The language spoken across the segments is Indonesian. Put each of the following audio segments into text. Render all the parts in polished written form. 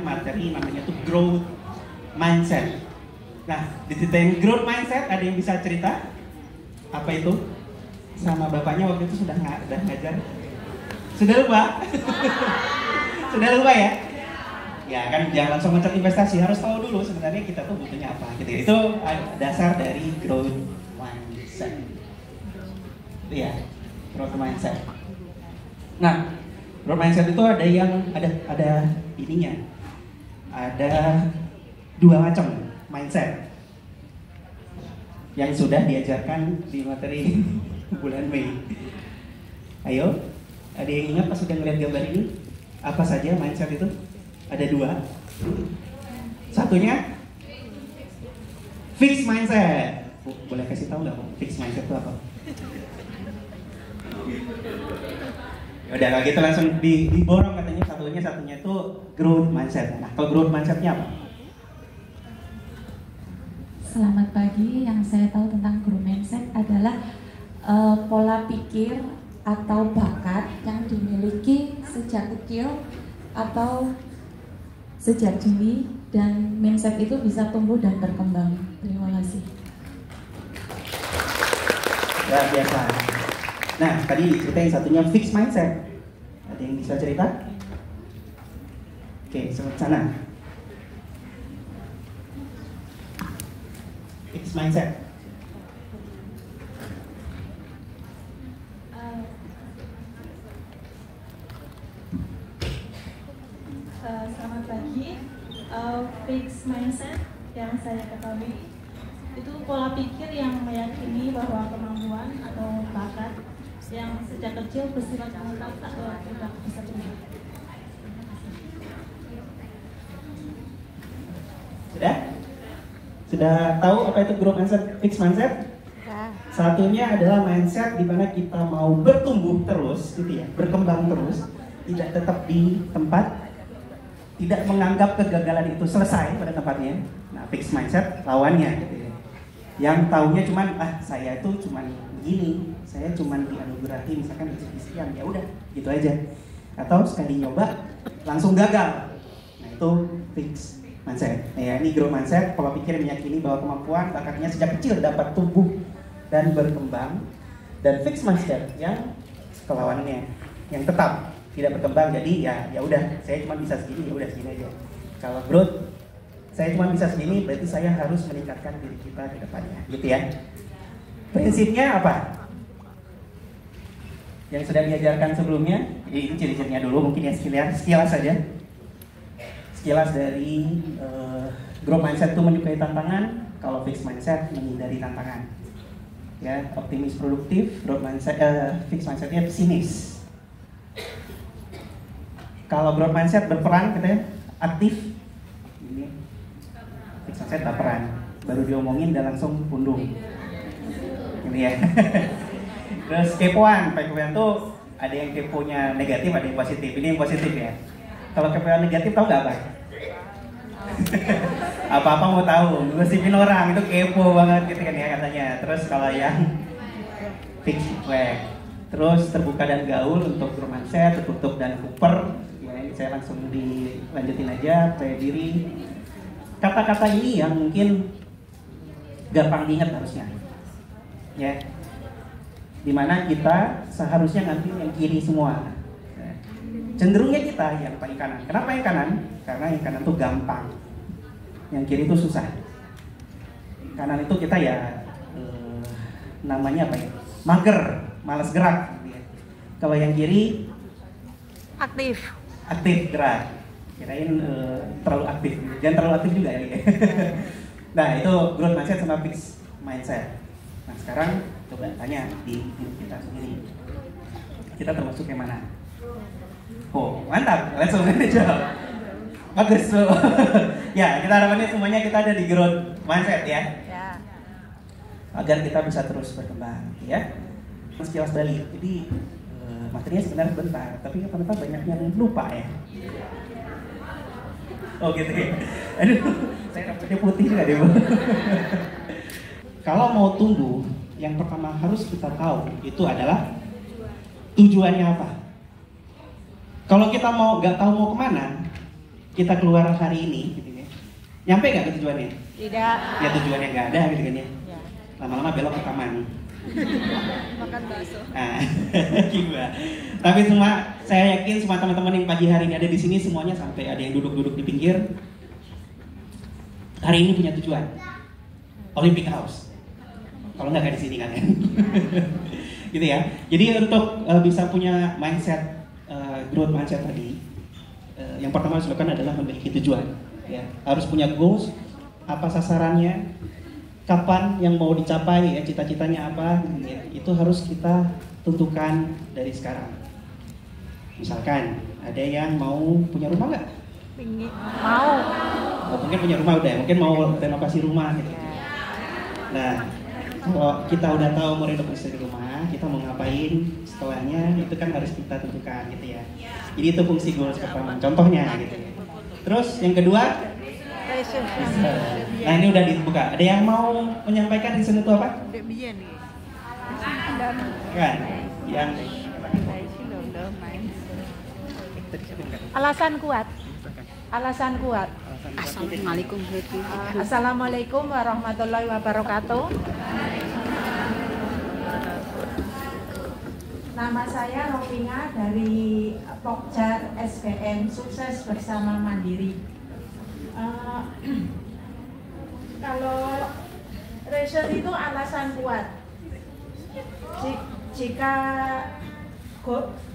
materi namanya tuh growth mindset. Nah, diceritain growth mindset, ada yang bisa cerita? Apa itu? Sama bapaknya waktu itu sudah ngajar? Sudah lupa? Sudah lupa ya? Ya kan jangan langsung mencet investasi, harus tahu dulu sebenarnya kita tuh butuhnya apa gitu. Itu dasar dari growth mindset. Itu ya, growth mindset. Nah, growth mindset itu ada ininya. Ada 2 macam mindset yang sudah diajarkan di materi bulan Mei. Ayo, ada yang ingat pas sudah ngeliat gambar ini? Apa saja mindset itu? Ada 2. Satunya fixed mindset. Boleh kasih tahu nggak fixed mindset itu apa? Udah kalau gitu langsung diborong katanya satunya itu growth mindset. Nah, kalau growth mindsetnya apa? Selamat pagi, yang saya tahu tentang growth mindset adalah pola pikir atau bakat yang dimiliki sejak kecil atau sejak dini, dan mindset itu bisa tumbuh dan berkembang. Terima kasih. Luar biasa. Nah, tadi ceritain satunya fixed mindset. Ada yang bisa cerita? Oke, sebelah sana. Fixed mindset. Selamat pagi. Fixed mindset yang saya ketahui itu pola pikir yang meyakini bahwa kemampuan atau bakat yang sejak kecil bersifat mutlak atau tidak bisa berubah. Sudah tahu apa itu growth mindset, fixed mindset? Satunya adalah mindset di mana kita mau bertumbuh terus, gitu ya, berkembang terus, tidak tetap di tempat, tidak menganggap kegagalan itu selesai pada tempatnya. Nah, fixed mindset lawannya, gitu ya. Yang taunya cuman, saya itu cuman begini, saya cuman dianugerahi misalkan rezeki sekian, ya udah, gitu aja. Atau sekali nyoba langsung gagal. Nah, itu fixed mindset. Nah, ya, ini growth mindset, pola pikir meyakini bahwa kemampuan bakatnya sejak kecil dapat tumbuh dan berkembang. Dan fixed mindset yang kelawannya, yang tetap tidak berkembang. Jadi ya udah, saya cuma bisa segini, ya udah segini aja. Kalau growth, saya cuma bisa segini, berarti saya harus meningkatkan diri kita ke depannya, gitu ya. Prinsipnya apa? Yang sudah diajarkan sebelumnya, ini ciri-cirinya dulu mungkin ya, sekilas saja. Sekilas dari growth mindset itu menyukai tantangan, kalau fixed mindset menghindari tantangan. Ya, optimis produktif, growth mindset, fixed mindsetnya pesimis. Kalau growth mindset berperan, katanya aktif. Ini fixed mindset baperan, baru diomongin dan langsung pundung. Ini ya. Terus kepoan tuh ada yang keponya negatif, ada yang positif. Ini yang positif ya. Kalau kepoan negatif tahu nggak apa? Apa-apa mau tahu, gosipin orang itu kepo banget gitu kan ya katanya. Terus kalau yang fixed terus terbuka dan gaul untuk growth mindset, tertutup dan kuper. Ya, ini saya langsung dilanjutin aja, percaya diri. Kata-kata ini yang mungkin gampang diingat harusnya. Ya. Dimana kita seharusnya ngambil yang kiri semua. Cenderungnya kita yang paling kanan. Kenapa yang kanan? Karena yang kanan tuh gampang, yang kiri itu susah. Kanan itu kita ya namanya apa ya? Mager, malas gerak. Kalau yang kiri aktif gerak. Kirain terlalu aktif. Jangan terlalu aktif juga ya. Nah, itu growth mindset sama fixed mindset. Nah, sekarang coba tanya di kita sendiri. Kita termasuk yang mana? Oh, mantap. Langsung aja. Bagus tuh. Ya, kita harapannya semuanya kita ada di growth mindset ya. Agar kita bisa terus berkembang ya. Sekilas balik. Jadi materinya sebenarnya bentar, tapi ternyata banyak yang lupa ya. Oh gitu ya. Aduh, saya rambutnya putih nggak deh Bu? Kalau mau tumbuh, yang pertama harus kita tahu itu adalah tujuannya apa. Kalau kita nggak tahu mau kemana, kita keluar hari ini, gitu ya, nyampe nggak ke tujuannya? Tidak. Ya tujuannya nggak ada, gitu kan ya. Ya. Lama-lama belok ke taman. Makan bakso. Nah, gimana? Tapi saya yakin semua teman-teman yang pagi hari ini ada di sini semuanya sampai ada yang duduk-duduk di pinggir. Hari ini punya tujuan, Olympic House. Kalau nggak di sini kan ya. Gitu ya. Jadi untuk bisa punya mindset, growth mindset tadi, yang pertama harus dilakukan adalah memiliki tujuan. Ya. Harus punya goals, apa sasarannya, kapan yang mau dicapai, ya cita-citanya apa, ya. Itu harus kita tentukan dari sekarang. Misalkan ada yang mau punya rumah nggak? Mau. Oh, mungkin punya rumah udah, mungkin mau renovasi rumah gitu. Nah, kalau kita udah tahu mau renovasi rumah, kita mau ngapain setelahnya, itu kan harus kita tentukan gitu ya. Jadi itu fungsi goals pertama, contohnya gitu. Terus yang kedua, nah ini udah dibuka. Ada yang mau menyampaikan reason itu apa? Kan, yang Alasan kuat. Alasan kuat. Assalamualaikum warahmatullahi wabarakatuh. Nama saya Rovina dari Pokja SBM Sukses Bersama Mandiri. Kalau reason itu alasan kuat.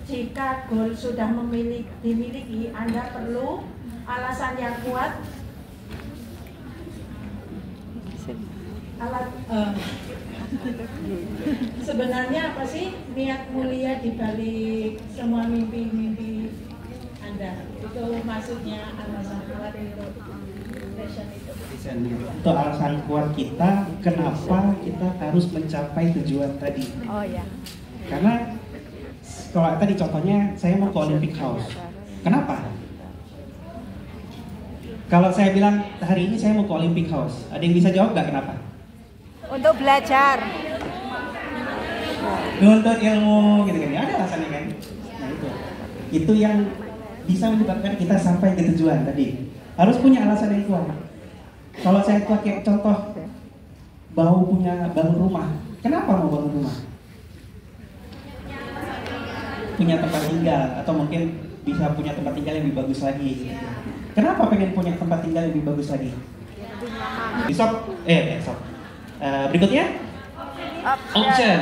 Jika goal sudah dimiliki, Anda perlu alasan yang kuat. Sebenarnya apa sih niat mulia di balik semua mimpi-mimpi Anda? Itu maksudnya alasan kuat itu. Itu alasan kuat kita kenapa kita harus mencapai tujuan tadi. Oh ya. Karena kalau tadi contohnya saya mau ke Olympic House. Kenapa? Kalau saya bilang hari ini saya mau ke Olympic House, ada yang bisa jawab nggak kenapa? Untuk belajar. Nuntut ilmu gitu kan, ada alasannya kan? Nah itu yang bisa menyebabkan kita sampai ke tujuan tadi. Harus punya alasan yang kuat. Kalau saya pakai contoh bangun rumah, kenapa mau bangun rumah? Punya tempat tinggal atau mungkin bisa punya tempat tinggal yang lebih bagus lagi. Kenapa pengen punya tempat tinggal yang lebih bagus lagi? Berikutnya option.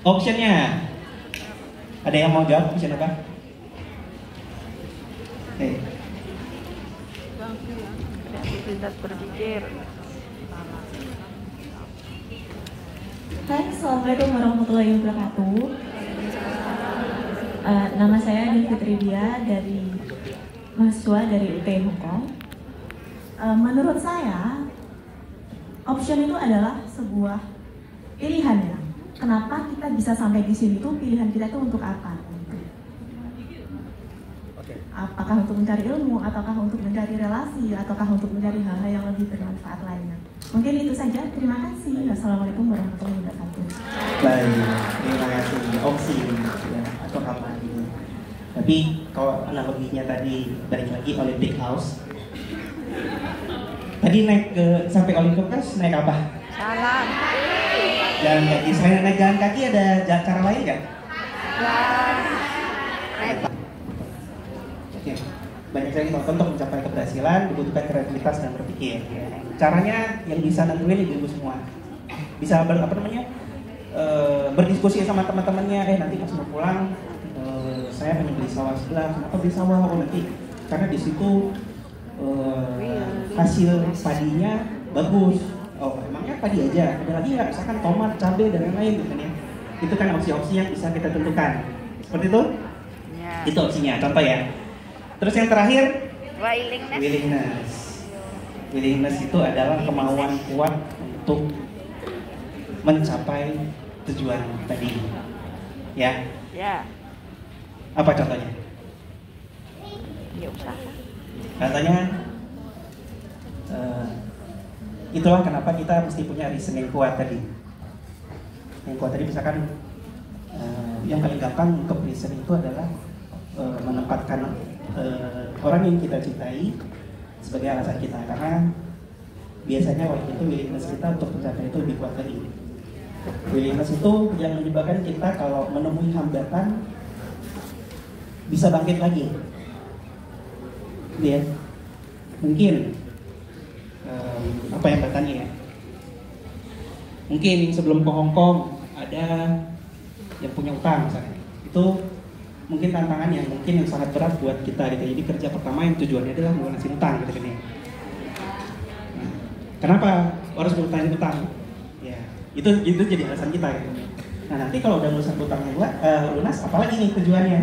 Optionnya ada yang mau jawab? Option apa? Kreativitas berpikir. Hai, assalamualaikum warahmatullahi wabarakatuh. Nama saya Adi Fitridia dari mahasiswa dari UT Hongkong. Menurut saya, option itu adalah sebuah pilihan ya. Kenapa kita bisa sampai di sini tuh pilihan kita itu untuk apa? Apakah untuk mencari ilmu, ataukah untuk mencari relasi, ataukah untuk mencari hal-hal yang lebih bermanfaat lainnya? Mungkin itu saja. Terima kasih. Wassalamualaikum warahmatullahi wabarakatuh. Baik, terima kasih. Opsi ya, atau apa gitu. Tapi kalau analoginya tadi balik lagi Olympic House. Tadi naik ke sampai Olympic House naik apa? Salam. Jalan kaki. Selain naik jalan kaki ada cara lain nggak? Oke. Banyak sekali contoh untuk mencapai keberhasilan dibutuhkan kreativitas dan berpikir. Caranya yang bisa nentuin ibu-ibu semua. Bisa berdiskusi sama teman-temannya. Nanti pas mau pulang, saya pengen beli sawah sebelah. Kenapa beli sawah? Oh nanti karena di situ hasil padinya bagus. Oh emangnya padi aja? Ada lagi nggak? Misalkan tomat, cabai dan lain-lain gitu kan ya. Itu kan opsi-opsi yang bisa kita tentukan. Seperti itu? Ya. Itu opsinya. Contoh ya. Terus yang terakhir, Willingness. Willingness itu adalah kemauan kuat untuk mencapai tujuan tadi. Ya. Ya. Apa contohnya? Ya usaha. Contohnya, itulah kenapa kita mesti punya reason yang kuat tadi. Yang kuat tadi misalkan, yang paling gampang untuk reason itu adalah menempatkan orang yang kita cintai sebagai alasan kita, karena biasanya waktu itu willingness kita untuk mencapai itu lebih kuat lagi. Willingness itu yang menyebabkan kita kalau menemui hambatan bisa bangkit lagi. Ya, mungkin apa yang bertanya ya? Mungkin sebelum ke Hong Kong ada yang punya utang misalnya. Itu mungkin tantangan yang sangat berat buat kita gitu. Jadi kerja pertama yang tujuannya adalah melunasi utang gitu kan ya. Nah, kenapa harus melunasi utang? Ya, itu jadi alasan kita gitu. Nah, nanti kalau udah melunasi utangnya lunas, apalagi nih tujuannya?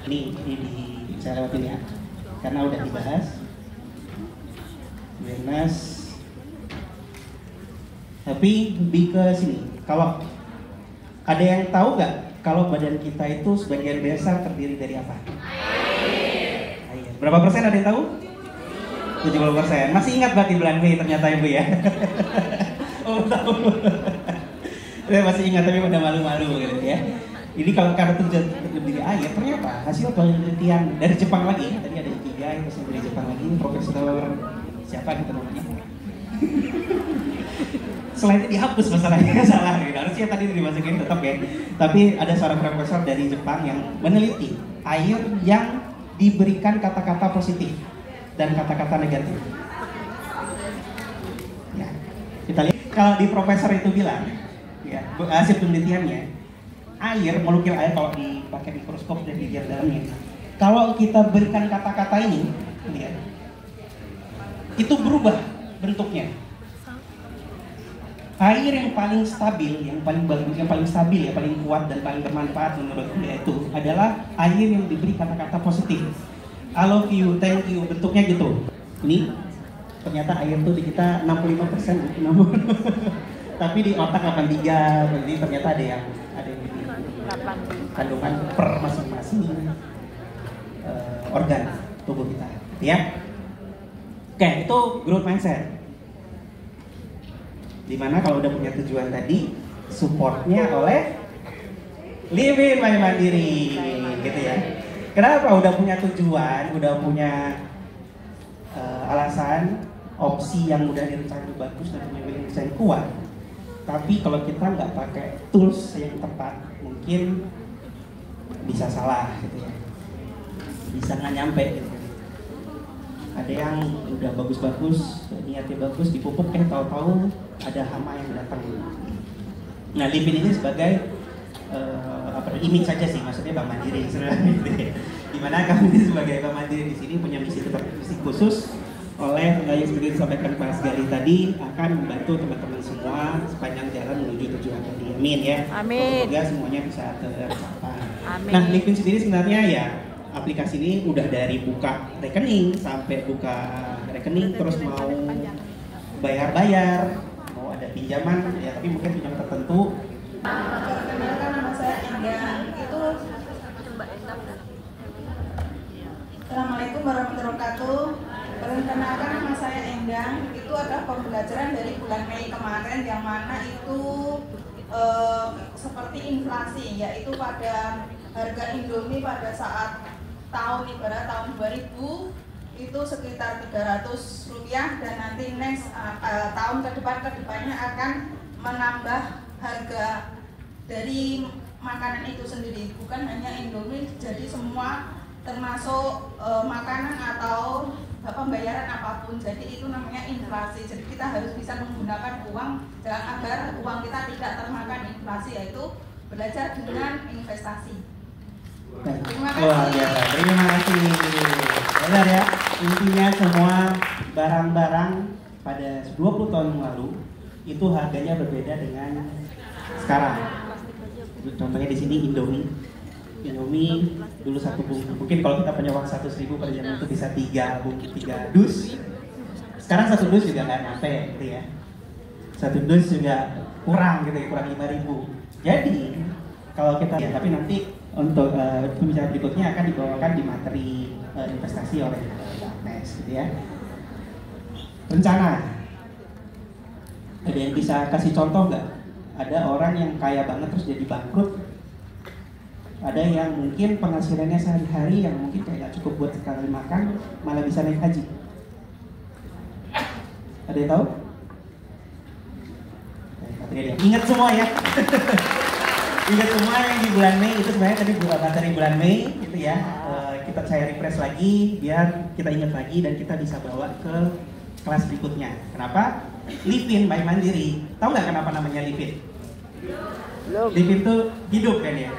Ini saya lewatin ya. Karena udah dibahas. Lunas. Tapi lebih ke sini. Kalau ada yang tahu nggak kalau badan kita itu sebagian besar terdiri dari apa? Air. Berapa persen ada yang tahu? 70%. Masih ingat berarti bulan Mei ternyata Ibu ya? Oh tahu. Saya masih ingat tapi pada malu-malu gitu ya. Jadi kalau karena terdiri dari air, ternyata hasil penelitian dari Jepang lagi, tadi ada Ikigai, terus dari Jepang lagi, Profesor siapa gitu namanya? Selain itu dihapus masalahnya, salah gitu. Harusnya tadi dimasukin tetap ya. Tapi ada seorang profesor dari Jepang yang meneliti air yang diberikan kata-kata positif dan kata-kata negatif. Ya, kita lihat kalau di profesor itu bilang, ya hasil penelitiannya, molekul air kalau dipakai mikroskop dan dilihat dalamnya, kalau kita berikan kata-kata ini, lihat, itu berubah bentuknya. Air yang paling stabil, yang paling bagus, yang paling stabil, yang paling kuat dan paling bermanfaat menurut dia itu adalah air yang diberi kata-kata positif. I love you, thank you, bentuknya gitu. Ini ternyata air tuh di kita 65%, tapi di otak 83, jadi ternyata ada yang kandungan per masing-masing organ tubuh kita, ya. Oke, itu growth mindset. Dimana kalau udah punya tujuan tadi, supportnya oleh living by mandiri, gitu ya. Kenapa? Udah punya tujuan, udah punya alasan, opsi yang udah direncanakan bagus dan punya willingness yang kuat. Tapi kalau kita nggak pakai tools yang tepat, mungkin bisa salah, gitu ya. Bisa nggak nyampe, gitu. Ada yang udah bagus-bagus, niatnya bagus, dipupuk tahu-tahu ada hama yang datang. Nah, living ini sebagai image saja sih, maksudnya Bank Mandiri sebenarnya. Dimana kami sebagai Bank Mandiri di sini punya misi khusus oleh yang seperti disampaikan Mas Gali tadi, akan membantu teman-teman semua sepanjang jalan menuju tujuan tadi. Amin ya. Amin. Semoga semuanya bisa tercapai. Amin. Nah, living sendiri sebenarnya ya, aplikasi ini udah dari buka rekening sampai buka rekening, terus mau bayar-bayar, mau ada pinjaman ya, tapi mungkin pinjaman tertentu. Perkenalkan, nama saya Endang. Assalamualaikum warahmatullahi wabarakatuh. Perkenalkan, nama saya Endang. Itu adalah pembelajaran dari bulan Mei kemarin, yang mana itu seperti inflasi, yaitu pada harga Indomie pada saat ibarat tahun 2000 itu sekitar Rp300, dan nanti next tahun kedepannya akan menambah harga dari makanan itu sendiri, bukan hanya Indomie, jadi semua termasuk makanan atau pembayaran apapun. Jadi itu namanya inflasi. Jadi kita harus bisa menggunakan uang agar uang kita tidak termakan inflasi, yaitu belajar dengan investasi. Terima kasih. Wah, biasa. Terima kasih. Benar ya, intinya semua barang-barang pada 20 tahun yang lalu itu harganya berbeda dengan sekarang. Contohnya di sini Indomie dulu satu bungkus, mungkin kalau kita punya uang 100.000 pada zaman itu bisa 3 dus. Sekarang satu dus juga nggak nyampe gitu ya. Satu dus juga kurang gitu ya, kurang 5.000. Jadi kalau kita ya, tapi nanti untuk pembicaraan berikutnya akan dibawakan di materi investasi oleh Agnes gitu ya. Rencana. Ada yang bisa kasih contoh nggak? Ada orang yang kaya banget terus jadi bangkrut. Ada yang mungkin penghasilannya sehari-hari yang mungkin kayak gak cukup buat sekali makan, malah bisa naik haji. Ada yang tahu? Ingat semua ya. Ingat semua yang di bulan Mei itu sebenarnya tadi materi bulan Mei gitu ya. Kita saya refresh lagi biar kita ingat lagi dan kita bisa bawa ke kelas berikutnya. Kenapa? Livin by Mandiri. Tahu nggak kenapa namanya Livin? Livin itu hidup kan ya.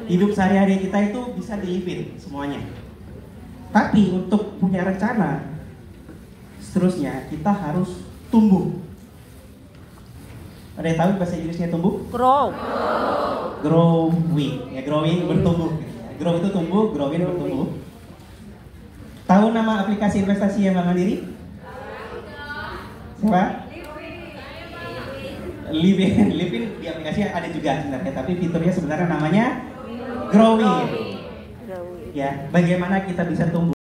Hidup sehari-hari kita itu bisa di-livin semuanya. Tapi untuk punya rencana seterusnya kita harus tumbuh. Ada yang tahu bahasa Inggrisnya tumbuh? Grow. Growing, ya growing bertumbuh. Grow itu tumbuh, growing bertumbuh. Tahu nama aplikasi investasi yang Bank Mandiri? Siapa? Livin di aplikasi ada juga sebenarnya, tapi fiturnya sebenarnya namanya growing. Ya, bagaimana kita bisa tumbuh?